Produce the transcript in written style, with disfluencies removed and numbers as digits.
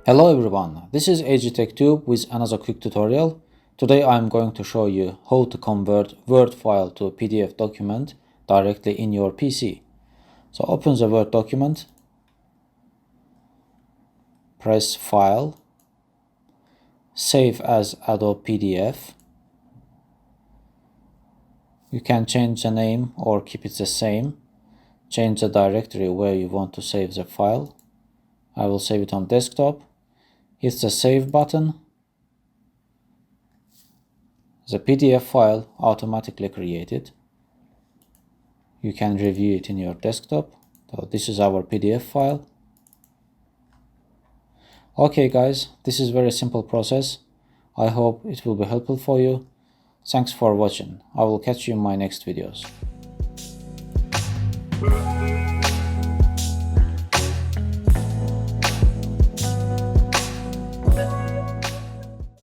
Hello everyone, this is AGTechTube with another quick tutorial. Today I am going to show you how to convert Word file to a PDF document directly in your PC. So open the Word document, press File, Save as Adobe PDF. You can change the name or keep it the same. Change the directory where you want to save the file. I will save it on desktop. Hit the Save button. The PDF file automatically created. You can review it in your desktop. So this is our PDF file. Okay guys, this is very simple process. I hope it will be helpful for you. Thanks for watching. I will catch you in my next videos.